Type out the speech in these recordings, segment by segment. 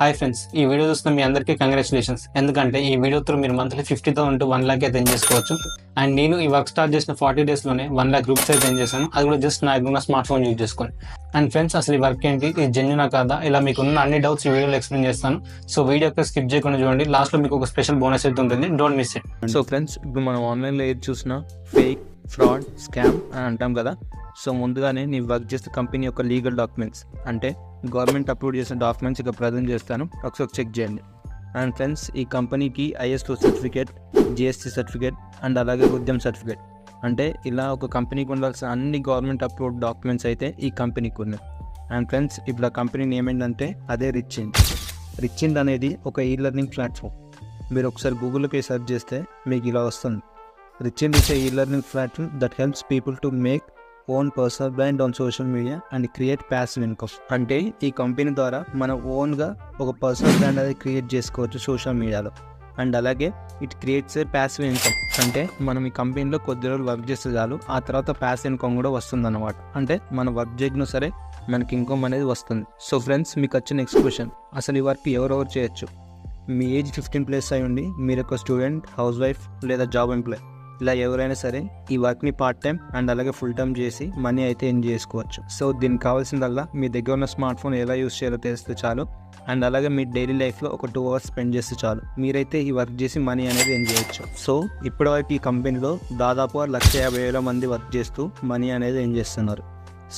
Hi friends, ఈ video చూస్తున్న మీ అందరికీ కంగ్రాచులేషన్స్. ఎందుకంటే ఈ వీడియో త్రూ మీరు మంత్లీ 50,000 to 1 lakh అయితే ఎర్న్ చేసుకోవచ్చు. అండ్ నేను ఈ వర్క్ స్టార్ట్ చేసిన 40 daysలోనే 1 lakh రూపీస్ అయితే ఎర్న్ చేశాను. అది కూడా జస్ట్ నా దగ్గర స్మార్ట్ ఫోన్ యూజ్ చేసుకొని. అండ్ ఫ్రెండ్స్, అసలు ఈ వర్క్ ఏంటి, ఇది జెన్యూనా కాదా, ఇలా మీకు ఉన్న అన్ని డౌట్స్ ఈ వీడియోలో ఎక్స్ప్లెయిన్ చేస్తాను. సో వీడియో స్కిప్ చేయకుండా చూడండి. లాస్ట్లో మీకు ఒక స్పెషల్ బోనస్ అయితే ఉంటుంది, don't miss it. So friends, ఇప్పుడు మనం ఆన్లైన్లో ఏది చూసినా ఫేక్, ఫ్రాడ్, స్కామ్ అని అంటాం కదా. సో ముందుగానే నీ వర్క్ చేసే కంపెనీ యొక్క లీగల్ డాక్యుమెంట్స్, అంటే గవర్నమెంట్ అప్రూవ్ చేసిన డాక్యుమెంట్స్ ఇక్కడ ప్రజెంట్ చేస్తాను, ఒకసారి చెక్ చేయండి. అండ్ ఫ్రెండ్స్, ఈ కంపెనీకి ISO certificate, GST certificate and అలాగే ఉద్యమ్ సర్టిఫికేట్, అంటే ఇలా ఒక కంపెనీకి ఉండాల్సిన అన్ని గవర్నమెంట్ అప్రూవ్డ్ డాక్యుమెంట్స్ అయితే ఈ కంపెనీకి ఉన్నాయి. అండ్ ఫ్రెండ్స్, ఇప్పుడు ఆ కంపెనీ నేమ్ ఏంటంటే అదే రిచ్చిండ్ అనేది ఒక e-learning ప్లాట్ఫామ్. మీరు ఒకసారి గూగుల్కి సెర్చ్ చేస్తే మీకు ఇలా వస్తుంది. Richint is a e-learning platform that helps people to make own personal brand on social media and create passive income. అంటే ఈ కంపెనీ ద్వారా మనం ఓన్గా ఒక పర్సనల్ బ్రాండ్ అనేది క్రియేట్ చేసుకోవచ్చు సోషల్ మీడియాలో. అండ్ అలాగే it creates a passive income, అంటే మనం ఈ కంపెనీలో కొద్ది రోజులు వర్క్ చేస్తే చాలు, ఆ తర్వాత ప్యాసివ్ ఇన్కమ్ కూడా వస్తుంది అన్నమాట. అంటే మనం వర్క్ చేయకుండా సరే మనకి ఇన్కమ్ అనేది వస్తుంది. సో ఫ్రెండ్స్, మీకు వచ్చిన నెక్స్ట్ క్వశ్చన్, అసలు ఈ వర్క్ ఎవరెవరు చేయొచ్చు? మీ ఏజ్ 15+ అయి ఉండి మీరు ఒక స్టూడెంట్, హౌస్ వైఫ్ లేదా జాబ్ ఎంప్లాయ్, ఇలా ఎవరైనా సరే ఈ వర్క్ని పార్ట్ టైం అండ్ అలాగే ఫుల్ టైం చేసి మనీ అయితే ఎర్న్ చేసుకోవచ్చు. సో దీనికి కావాల్సిందల్లా మీ దగ్గర ఉన్న స్మార్ట్ ఫోన్ ఎలా యూస్ చేయాలో తెలిస్తే చాలు, అండ్ అలాగే మీ డైలీ లైఫ్లో ఒక 2 hours స్పెండ్ చేస్తే చాలు, మీరైతే ఈ వర్క్ చేసి మనీ అనేది ఎర్న్ చేయొచ్చు. సో ఇప్పటివరకు ఈ కంపెనీలో దాదాపు 150,000 మంది వర్క్ చేస్తూ మనీ అనేది ఎర్న్ చేస్తున్నారు.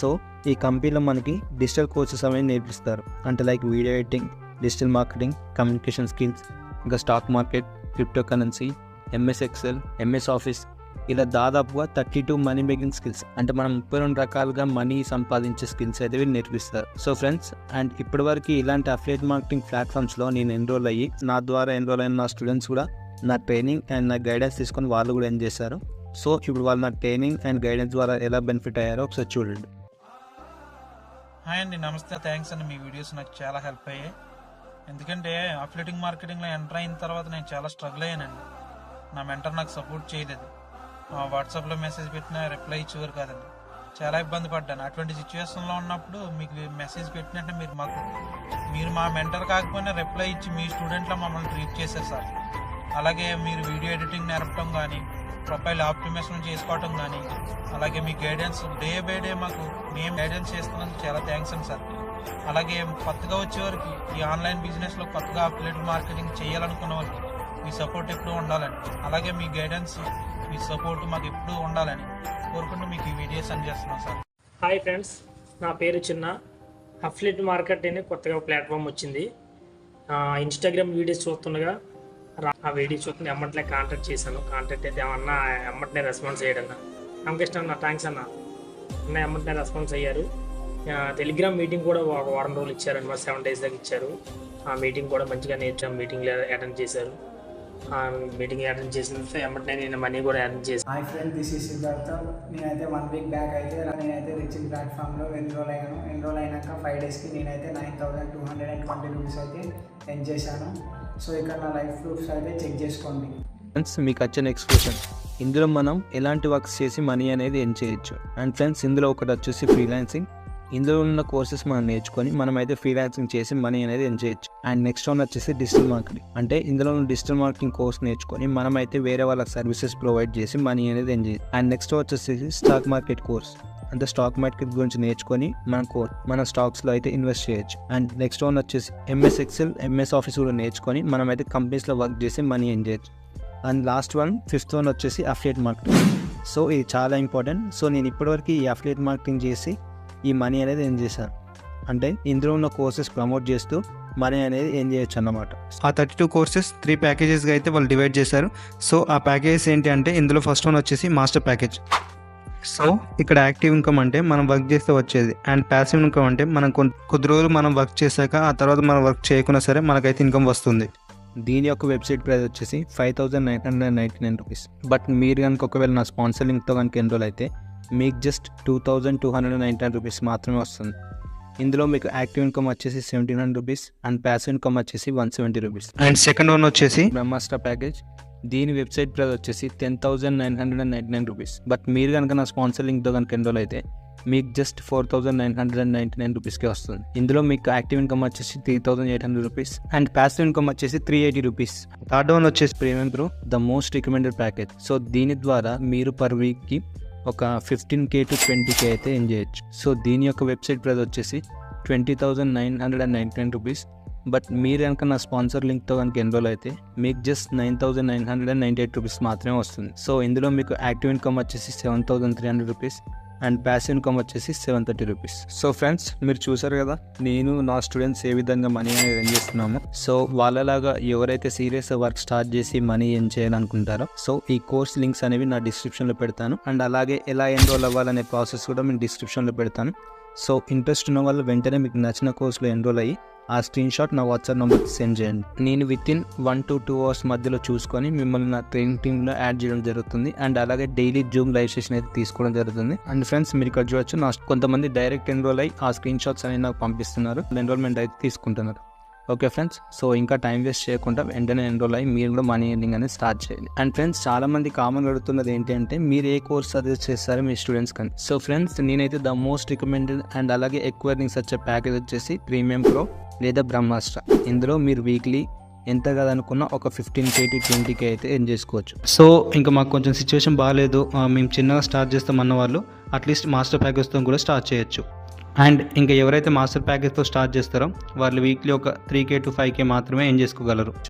సో ఈ కంపెనీలో మనకి డిజిటల్ కోర్సెస్ అనేవి నేర్పిస్తారు, అంటే like video editing, digital marketing, communication skills, ఇంకా stock market, crypto currency, MS Excel, MS Office, ఇలా దాదాపుగా 32 మనీ మేకింగ్ స్కిల్స్, అంటే మనం 32 రకాలుగా మనీ సంపాదించే స్కిల్స్ అయితే వీళ్ళు నేర్పిస్తారు. సో ఫ్రెండ్స్, అండ్ ఇప్పటివరకు ఇలాంటి అఫిలియేట్ మార్కెటింగ్ ప్లాట్ఫామ్స్లో నేను ఎన్రోల్ అయ్యి, నా ద్వారా ఎన్రోల్ అయిన నా స్టూడెంట్స్ కూడా నా ట్రైనింగ్ అండ్ నా గైడెన్స్ తీసుకొని వాళ్ళు కూడా ఏం చేశారు. సో ఇప్పుడు వాళ్ళు నా ట్రైనింగ్ అండ్ గైడెన్స్ ద్వారా ఎలా బెనిఫిట్ అయ్యారో ఒకసారి చూడండి. హాయ్ అండి, నమస్తే, థ్యాంక్స్ అండి. మీ వీడియోస్ నాకు చాలా హెల్ప్ అయ్యాయి. ఎందుకంటే అఫిలియేటింగ్ మార్కెటింగ్లో ఎంటర్ అయిన తర్వాత నేను చాలా స్ట్రగుల్ అయ్యానండి. నా మెంటర్ నాకు సపోర్ట్ చేయలేదు. వాట్సాప్లో మెసేజ్ పెట్టినా రిప్లై ఇచ్చేవారు కాదండి. చాలా ఇబ్బంది పడ్డాను. అటువంటి సిచ్యువేషన్లో ఉన్నప్పుడు మీకు మెసేజ్ పెట్టినట్టే మీరు మా మెంటర్ కాకపోయినా రిప్లై ఇచ్చి మీ స్టూడెంట్లో మమ్మల్ని ట్రీట్ చేశారు సార్. అలాగే మీరు వీడియో ఎడిటింగ్ నేర్పడం కానీ, ప్రొఫైల్ ఆప్టిమైజేషన్ చేసుకోవటం కానీ, అలాగే మీ గైడెన్స్ డే బై డే మాకు మేము గైడెన్స్ చేస్తున్నందుకు చాలా థ్యాంక్స్ అండి సార్. అలాగే కొత్తగా వచ్చేవారికి ఈ ఆన్లైన్ బిజినెస్లో కొత్తగా అఫిలియేట్ మార్కెటింగ్ చేయాలనుకున్న వారికి మీ సపోర్ట్ ఎప్పుడూ ఉండాలని, అలాగే మీ గైడెన్స్, మీ సపోర్ట్ మాకు ఎప్పుడూ ఉండాలని కోరుకుంటూ మీకు ఈ వీడియో సెండ్ చేస్తున్నాం సార్. హాయ్ ఫ్రెండ్స్, నా పేరు చిన్న. అఫిలియేట్ మార్కెట్ అనే కొత్తగా ప్లాట్ఫామ్ వచ్చింది. ఇన్స్టాగ్రామ్ వీడియోస్ చూస్తుండగా ఆ వీడియోస్ చూస్తున్న ఎమ్మటనే కాంటాక్ట్ చేశాను. కాంటాక్ట్ అయితే ఏమన్నా ఎమ్మటనే రెస్పాన్స్ అయ్యాడన్నా. నమస్తే అన్న, థ్యాంక్స్ అన్న. ఎమ్మటనే రెస్పాన్స్ అయ్యారు. టెలిగ్రామ్ మీటింగ్ కూడా ఒక వారం రోజులు ఇచ్చారన్నమాట, 7 days దాకా ఇచ్చారు. ఆ మీటింగ్ కూడా మంచిగా నేర్చాం. మీటింగ్లో అటెండ్ చేశారు. మీటింగ్ అటెండ్ చేసిన ఎమ్మటనే నేను మనీ కూడా అటెండ్ చేశాను. Hi friend, this is Siddhartha. నేనైతే 1 week బ్యాక్ అయితే నేనైతే రిచింగ్ ప్లాట్ఫామ్లో ఎన్రోల్ అయ్యాను. ఎన్రోల్ అయినాక 5 daysకి నేనైతే 9,220 రూపీస్ అయితే ఎర్న్ చేశాను. సో ఇక్కడ నా లైఫ్ ప్రూఫ్స్ అయితే చెక్ చేసుకోండి. ఫ్రెండ్స్, మీకు వచ్చే నెక్స్ట్ క్వశ్చన్, ఇందులో మనం ఎలాంటి వర్క్స్ చేసి మనీ అనేది ఎర్న్ చేయొచ్చు? అండ్ ఫ్రెండ్స్, ఇందులో ఒకటి వచ్చేసి ఫ్రీలాన్సింగ్. ఇందులో ఉన్న కోర్సెస్ మనం నేర్చుకొని మనమైతే ఫ్రీలాన్సింగ్ చేసి మనీ అనేది ఎర్న్ చేయొచ్చు. అండ్ నెక్స్ట్ వన్ వచ్చేసి డిజిటల్ మార్కెటింగ్, అంటే ఇందులో ఉన్న డిజిటల్ మార్కెటింగ్ కోర్స్ నేర్చుకొని మనమైతే వేరే వాళ్ళకి సర్వీసెస్ ప్రొవైడ్ చేసి మనీ అనేది ఎర్న్ చేయొచ్చు. అండ్ నెక్స్ట్ వచ్చేసి స్టాక్ మార్కెట్ కోర్స్, అంటే స్టాక్ మార్కెట్ గురించి నేర్చుకొని మన స్టాక్స్లో అయితే ఇన్వెస్ట్ చేయొచ్చు. అండ్ నెక్స్ట్ వన్ వచ్చేసి MS Excel, MS Office కూడా నేర్చుకొని మనమైతే కంపెనీస్లో వర్క్ చేసి మనీ ఎర్న్ చేయొచ్చు. And last one, 5th one వచ్చేసి అఫిలియేట్ మార్కెటింగ్. సో ఇది చాలా ఇంపార్టెంట్. సో నేను ఇప్పటివరకు ఈ అఫిలియేట్ మార్కెటింగ్ చేసి ఈ మనీ అనేది ఎర్న్ చేశాను, అంటే ఇందులో ఉన్న కోర్సెస్ ప్రమోట్ చేస్తూ మనీ అనేది ఎర్న్ చేయొచ్చు అన్నమాట. ఆ 32 courses 3 packagesగా అయితే వాళ్ళు డివైడ్ చేశారు. సో ఆ ప్యాకేజెస్ ఏంటి అంటే, ఇందులో ఫస్ట్ వన్ వచ్చేసి మాస్టర్ ప్యాకేజ్. సో ఇక్కడ యాక్టివ్ ఇన్కమ్ అంటే మనం వర్క్ చేస్తే వచ్చేది, అండ్ ప్యాసివ్ ఇన్కమ్ అంటే మనం కొద్ది రోజులు మనం వర్క్ చేశాక ఆ తర్వాత మనం వర్క్ చేయకున్నా సరే మనకైతే ఇన్కమ్ వస్తుంది. దీని యొక్క వెబ్సైట్ ప్రైస్ వచ్చేసి 5,999 రూపీస్. బట్ మీరు కనుక ఒకవేళ నా స్పాన్సర్ లింక్తో కనుక ఎన్రోల్ అయితే మీకు జస్ట్ 2,299 రూపీస్ మాత్రమే వస్తుంది. ఇందులో మీకు యాక్టివ్ ఇన్కమ్ వచ్చేసి 1,700 రూపీస్ అండ్ ప్యాసివ్ ఇన్కమ్ వచ్చేసి 170 రూపీస్. అండ్ సెకండ్ వన్ వచ్చేసి బ్రహ్మాస్టర్ ప్యాకేజ్. దీని వెబ్సైట్ ప్రైస్ వచ్చేసి 10,999 రూపీస్. బట్ మీరు కనుక నా స్పాన్సర్ లింక్తో కనుక ఎన్రోల్ అయితే మీకు జస్ట్ 4,999 రూపీస్కే వస్తుంది. ఇందులో మీకు యాక్టివ్ ఇన్కమ్ వచ్చేసి 3,800 రూపీస్ అండ్ ప్యాసివ్ ఇన్కమ్ వచ్చేసి 380 రూపీస్. థర్డ్ వన్ వచ్చేసి premium pro, the most recommended package. So దీని ద్వారా మీరు పర్ వీక్కి ఒక 15K to 20K అయితే ఎర్న్ చేయొచ్చు. సో దీని యొక్క వెబ్సైట్ ప్రైస్ వచ్చేసి 20,999 రూపీస్. బట్ మీరు కనుక నా స్పాన్సర్ లింక్తో కనుక ఎన్రోల్ అయితే మీకు జస్ట్ 9,998 రూపీస్ మాత్రమే వస్తుంది. సో ఇందులో మీకు యాక్టివ్ ఇన్కమ్ వచ్చేసి 7,300 రూపీస్ అండ్ ప్యాసివ్ ఇన్కమ్ వచ్చేసి 730 రూపీస్. సో ఫ్రెండ్స్, మీరు చూసారు కదా నేను నా స్టూడెంట్స్ ఏ విధంగా మనీ అనేది ఎర్న్ చేస్తున్నాము. సో వాళ్ళలాగా ఎవరైతే సీరియస్ వర్క్ స్టార్ట్ చేసి మనీ ఎర్న్ చేయాలనుకుంటారో సో ఈ కోర్స్ లింక్స్ అనేవి నా డిస్క్రిప్షన్లో పెడతాను. అండ్ అలాగే ఎలా ఎన్రోల్ అవ్వాలనే ప్రాసెస్ కూడా నేను డిస్క్రిప్షన్లో పెడతాను. సో ఇంట్రెస్ట్ ఉన్న వాళ్ళు వెంటనే మీకు నచ్చిన కోర్సులో ఎన్రోల్ అయ్యి ఆ స్క్రీన్ షాట్ నా వాట్సాప్ నెంబర్కి సెండ్ చేయండి. నేను వితిన్ 1 to 2 hours మధ్యలో చూసుకొని మిమ్మల్ని నా ట్రైనింగ్ టీంలో యాడ్ చేయడం జరుగుతుంది. అండ్ అలాగే డైలీ జూమ్ లైవ్ సెషన్ అయితే తీసుకోవడం జరుగుతుంది. అండ్ ఫ్రెండ్స్, మీరు ఇక్కడ చూడొచ్చు నా కొంతమంది డైరెక్ట్ ఎన్రోల్ అయ్యి ఆ స్క్రీన్ షాట్స్ అనేవి నాకు పంపిస్తున్నారు, ఎన్రోల్మెంట్ అయితే తీసుకుంటున్నారు. ఓకే ఫ్రెండ్స్, సో ఇంకా టైం వేస్ట్ చేయకుండా వెంటనే ఎన్రోల్ అయ్యి మీరు కూడా మనీ ఎర్నింగ్ అనేది స్టార్ట్ చేయండి. అండ్ ఫ్రెండ్స్, చాలా మంది కామన్ అడుగుతున్నది ఏంటి అంటే మీరు ఏ కోర్స్ సజెస్ట్ చేస్తారో మీ స్టూడెంట్స్ కానీ. సో ఫ్రెండ్స్, నేనైతే ద మోస్ట్ రికమెండెడ్ అండ్ అలాగే ఎక్కువ ఎర్నింగ్స్ వచ్చే ప్యాకేజ్ వచ్చేసి ప్రీమియం ప్రో లేదా బ్రహ్మాస్త్ర. ఇందులో మీరు వీక్లీ ఎంత కదనుకున్నా ఒక 15K to 20K అయితే ఎర్న్ చేసుకోవచ్చు. సో ఇంకా మాకు కొంచెం సిచ్యువేషన్ బాగాలేదు, మేము చిన్నగా స్టార్ట్ చేస్తామన్న వాళ్ళు అట్లీస్ట్ మాస్టర్ ప్యాకేజ్తో కూడా స్టార్ట్ చేయొచ్చు. అండ్ ఇంకా ఎవరైతే మాస్టర్ ప్యాకేజ్తో స్టార్ట్ చేస్తారో వాళ్ళు వీక్లీ ఒక 3K to 5K మాత్రమే ఎర్న్ చేసుకోగలరు.